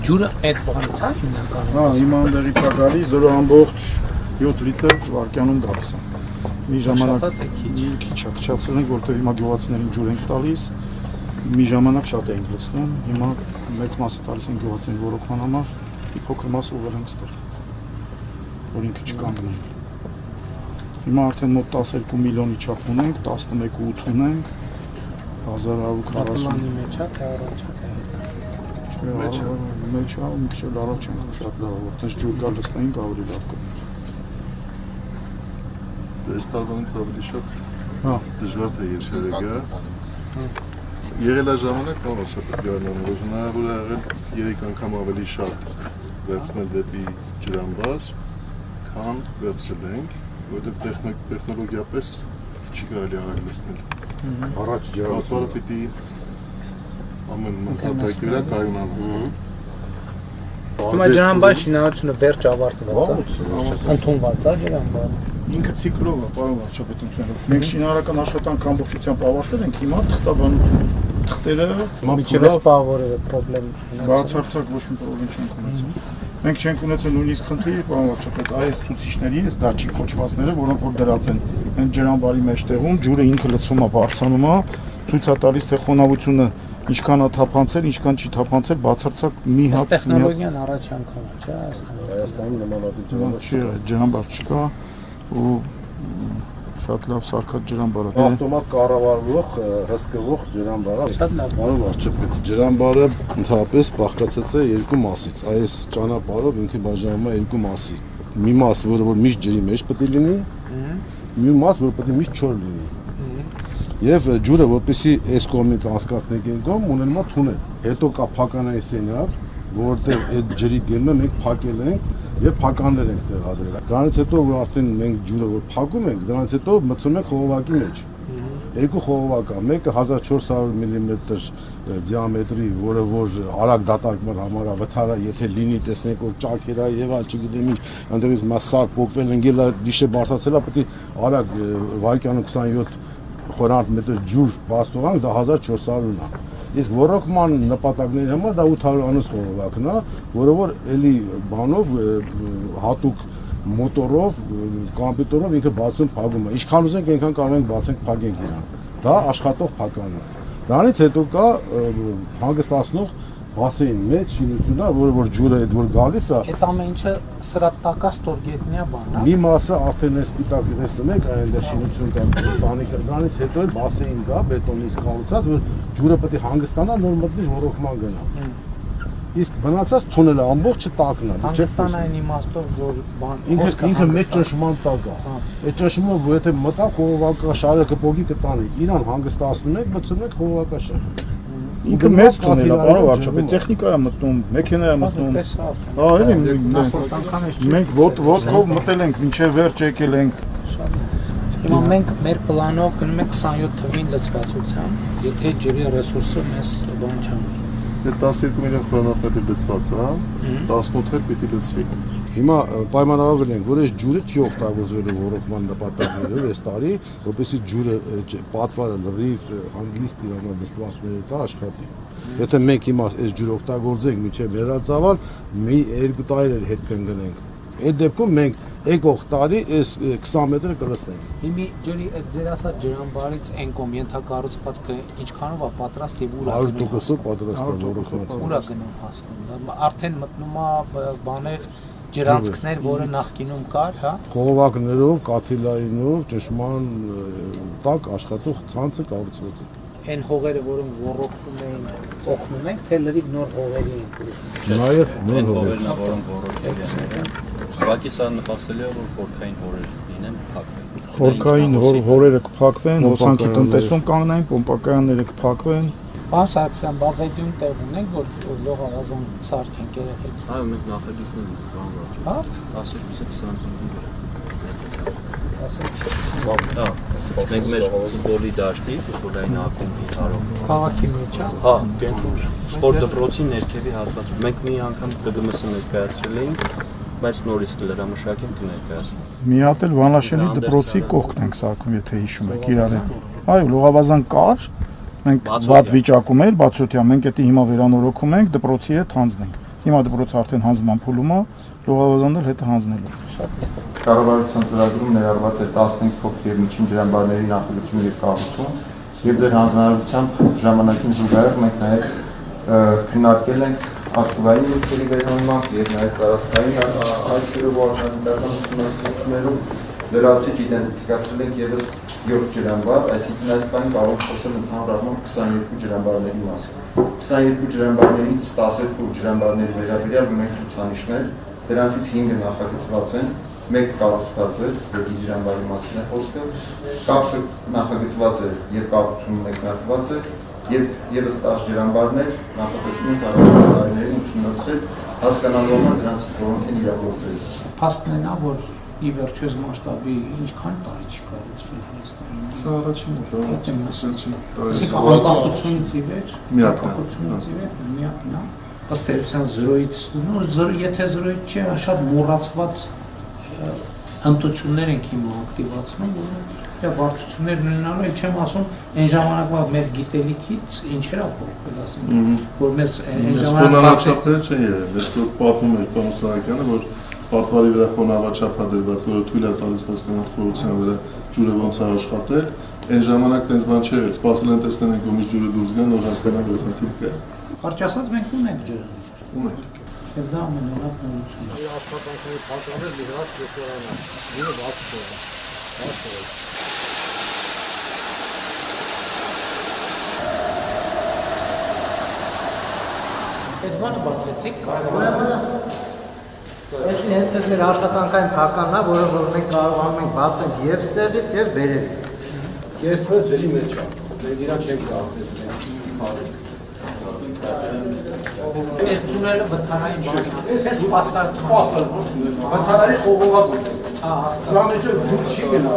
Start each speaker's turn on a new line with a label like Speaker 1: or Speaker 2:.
Speaker 1: ջուրը այդ բանից է հիմնականում։
Speaker 2: Հա, հիմա այնտեղից է գալիս 0.7 լիտր վարկյանում գալիս է։ Մի ժամանակ քիչ է քչացրել ենք, որտեղ հիմա գյուղացիներին ջուր ենք տալիս։ Մի ժամանակ շատ էինք լցնում, հիմա մեծ մասը տալիս են գյուղացին ռոռոկման համար, փոքր մասը ուղղել ենք ստեղ, որ ինքը չկանգնի։ Հիմա արդեն մոտ 12 միլիոնի չափ ունենք, 11.8 ունենք, 1140։
Speaker 1: Պլանի մեջ է, թե առաջ է։
Speaker 2: Մեջ է, մի քիչ առաջ ենք, շատ լավ, որտեղ ջուր կա լցնեինք ավելի լավ կլիներ։
Speaker 3: Այս տարվանից ավելի շատ դժվար թե երջերը գա։ Եղել է ժամանակ, նոր շատ գարնան, որ հնարավոր է եղել 3 անգամ ավելի շատ վերցնել դեպի ջրամբար, քան վերցրել ենք, որովհետև տեխնոլոգիապես չի կարելի արագ լցնել։
Speaker 4: Առաջ ջրամբարը
Speaker 3: պիտի ամեն մակարդակի վրա կայունանա։
Speaker 1: Հիմա ջրամբարի շինարարությունը վերջ ավարտված է։ Ընդունված է ջրամբարը։
Speaker 2: Ինքը ցիկլով է, պարոն վարչապետ, ընդունելով։ Մենք շինարարական աշխատանք ամբողջությամբ ավարտել ենք, հիմա թղթաբանություն։ Թղթերը
Speaker 1: միջև սպավորը պրոբլեմ ունեցել։
Speaker 2: Բացարձակ ոչ մի պրոբլեմ չենք ունեցել։ Մենք չենք ունեցել նույնիսկ խնդիր, պարոն վարչապետ, այս ցուցիչների, այս դաչի կոչվածները, որոնք որ դրած են այն ջրամբարի մեջտեղում, ջուրը ինքը լցում է, բարձրանում է, ցույց է տալիս թե խոնավությունը ինչքան է թափանցել, ինչքան չի թափանցել, բացարձակ մի հատ
Speaker 1: տեխնոլոգիան առաջ անգամ է, չէ՞,
Speaker 4: Հայաստանում նմանատիպ
Speaker 2: ջրամբար չկա ու շատ լավ սարքած ջրամբար է։
Speaker 4: Ավտոմատ կառավարվող, հսկվող ջրամբար է։
Speaker 1: Շատ լավ։
Speaker 4: Պարոն վարչապետ, ջրամբարը ընդհանրապես բաղկացած է երկու մասից։ Այս ճանապարհով ինքը բաժանվում է երկու մասի։ Մի մաս, որը միշտ ջրի մեջ պետք է լինի, մի մաս, որը պետք է միշտ չոր լինի։ Եվ ջուրը, որպեսզի այս կողմից անցկացնենք այն կողմ, ունենում է թունել։ Հետո կա փականային սենյակ, որտեղ այդ ջրի գելը մենք փակել ենք եւ փականներ ենք տեղադրել։ Դրանից հետո որ արդեն մենք ջուրը որ փակում ենք, դրանից հետո մտցնում ենք խողովակի մեջ։ Երկու խողովակ կա, մեկը 1400 մմ դիամետրի, որը որ արագ դատարկման համար է, վթարը եթե լինի, տեսնենք որ ճաքեր է եւ այլ չգիտեմ ինչ, այնտեղից մասար փոկվել ընկել է, դիշե բարձրացել է, պետք է արագ վարկյանում 27 խորանարդ մետր ջուր վաստողանք, դա 1400-ն է։ Իսկ ռոռոկման նպատակների համար դա 800-անոց խողովակն է, որը որ էլի բանով հատուկ մոտորով, կոմպյուտերով ինքը բացում փակում է։ Ինչքան ուզենք, այնքան կարող ենք բացենք, փակենք իրան։ Դա աշխատող փական է։ Դրանից հետո կա հանգստացնող բասեին մեծ շինությունն է, որը որ ջուրը այդ որ գալիս է։
Speaker 1: Այդ ամեն ինչը սրա տակա ստորգետնյա բան է։
Speaker 4: Մի մասը արդեն է սպիտակ տեսնում եք, այնտեղ շինություն կա, բանիկը, դրանից հետո էլ բասեին կա, բետոնից կառուցած, որ ջուրը պետք է հանգստանա, նոր մտնի ռոռոկման գնա։ Իսկ մնացած թունելը ամբողջը տակն է։
Speaker 1: Հանգստանային իմաստով որ բան
Speaker 4: ինքը մեծ ճնշման տակ է։ Այդ ճնշումը եթե մտա խողովակաշարը կփոկի կտանի, իրան հանգստացնում եք, մտցնում եք խողովակաշար։
Speaker 2: Ինքը մեծ թունել է, պարոն վարչապետ, տեխնիկա է մտնում, մեքենա է մտնում։ Հա, էլի մենք ոտքով մտել ենք, մինչև վերջ եկել ենք։
Speaker 1: Հիմա մենք մեր պլանով գնում ենք 27 թվին լցվածության, եթե ջրի ռեսուրսը մեզ բան չանի։
Speaker 3: Այդ 12 միլիոն խորանարդ լցված է, 18-ը պիտի լցվի։
Speaker 4: Հիմա պայմանավորվել ենք, որ այս ջուրը չի օգտագործվելու ռոռոկման նպատակներով այս տարի, որպեսզի ջուրը պատվարը լրիվ հանգիստ իրանալ նստվածքների տա աշխատի։ Եթե մենք հիմա այս ջուրը օգտագործենք մինչև վերածավալ, մի 2 տարի էլ հետ կընկնենք։ Այդ դեպքում մենք եկող տարի այս 20 մետրը կլցնենք։
Speaker 1: Հիմի ջրի այդ ձեր ասած ջրամբարից այն կողմ ենթակառուցվածքը ինչքանով է պատրաստ եւ ուր է գնում։
Speaker 4: 100% պատրաստ է ռոռոկմաց։
Speaker 1: Ուր է գնում հասնում։ Արդեն մտնում է բաներ ջրանցքներ, որը նախկինում կար, հա։
Speaker 4: Խողովակներով, կաթիլայինով, ճնշման տակ աշխատող ցանցը կառուցված է։
Speaker 1: Այն հողերը, որոնք ռոռոկվում էին, օգնում ենք, թե լրիվ նոր հողերի ենք ուղղում։
Speaker 4: Նաև նոր
Speaker 5: հողերն են, որոնք ռոռոկել են։ Ուղղակի սա նպաստելի է, որ խորքային հորեր լինեն, փակվեն։
Speaker 2: Խորքային հորերը կփակվեն, հոսանքի տնտեսում կանգնեն, պոմպակայանները կփակվեն։
Speaker 1: Պարոն Սարգսյան, բաղեդյուն տեղ ունենք, որ լողավազան սարքենք երեխեքի։
Speaker 5: Այո, մենք նախագիծներ ունենք, բան ոչ։
Speaker 1: Հա?
Speaker 5: 12-25 Հա, մենք մեր ֆուտբոլի դաշտի, ֆուտբոլային ակումբի հարով։
Speaker 1: Քաղաքի մեջ է։
Speaker 5: Հա, կենտրոն սպորտ դպրոցի ներքևի հատվածում։ Մենք մի անգամ ԿԳՄՍ ներկայացրել էինք, բայց նորից կլրամշակենք կներկայացնենք։
Speaker 2: Մի հատ էլ Վանաշենի դպրոցի կողքն ենք սարքում, եթե հիշում եք իրար հետ։ Այո, լողավազան կար, մենք վատ վիճակում էր, բացօթյա, մենք դա հիմա վերանորոգում ենք, դպրոցի հետ հանձնենք։ Հիմա դպրոցը արդեն հանձնման փուլում է, լողավազաններ հետը հանձնելու։
Speaker 6: Կառավարության ծրագրում ներառված է 15 փոքր եւ միջին ջրամբարների նախագծում եւ կառուցում, եւ ձեր հանձնարարությամբ ժամանակին զուգահեռ մենք նաեւ քննարկել ենք ակտիվային ելքերի վերանման եւ նաեւ տարածքային այցերով օրգանիզական ուսումնասիրություններում լրացուցիչ իդենտիֆիկացրել ենք եւս 7 ջրամբար, այսինքն այս բանը կարող ենք խոսել ընդհանուր առմամբ 22 ջրամբարների մասին։ 22 ջրամբարներից 12 ջրամբարների վերաբերյալ ունենք ցուցանիշներ, դրանցից 5-ը նախագծված են, մեկ կառուցված է, երկի ջրամբարի մասին է խոսքը, կապսը նախագծված է եւ կառուցումը մեկնարկված է, եւ եւս 10 ջրամբարներ նախատեսվում են առաջին տարիներին ուսումնասիրել, հասկանալու համար դրանցից որոնք են իրագործել։
Speaker 1: Փաստն է նա, որ ի վերջո այս մասշտաբի ինչքան տարի չի կառուցվել Հայաստանում։
Speaker 3: Սա առաջինն է,
Speaker 1: Այդ եմ ասում։
Speaker 3: Այսինքն
Speaker 1: անկախությունից ի վեր,
Speaker 3: Միակն է։
Speaker 1: անկախությունից ի վեր միակն է։ Ըստ էության 0-ից, եթե 0-ից չէ, շատ մոռացված հմտություններ ենք հիմա ակտիվացնում, որ բարդություններ ունենալու, էլ չեմ ասում, այն ժամանակվա մեր գիտելիքից ինչեր է փոխվել, ասենք, որ մեզ այն ժամանակ
Speaker 3: չափեր չեն եղել, դեռ պատմում էր Պարոն Սահակյանը, որ պատվարի վրա խոնավաչափ է դրված, որը թույլ է տալիս հասկանալ խորության վրա ջուրը ոնց է աշխատել, այն ժամանակ տենց բան չէր, սպասել են տեսնեն են կողմից ջուրը դուրս գան, որ հասկանան որ խնդիր կա։
Speaker 1: Կարճ ասած մենք ունենք ջրը։
Speaker 3: Ունենք։
Speaker 1: Եվ դա ամենալավ նորությունն է։
Speaker 7: Աշխատանքների պատճառով լիհրած ռեստորանը, ինը բացը։
Speaker 1: Այդ ոնց բացեցիք, կարող
Speaker 7: Այս հենց այդ մեր աշխատանքային փականն է, որը մենք կարողանում ենք բացել եւ ստեղից եւ վերևից։
Speaker 4: Կեսը ջրի մեջ է։ Մենք իրան չենք կարող
Speaker 1: Այս տունելը վթարային բանի է։ Այս սպասարկում։
Speaker 4: Վթարանի խողովակ ունենք։
Speaker 1: Հա, հասկացա։
Speaker 4: Սրա մեջ ջուր չի գնա։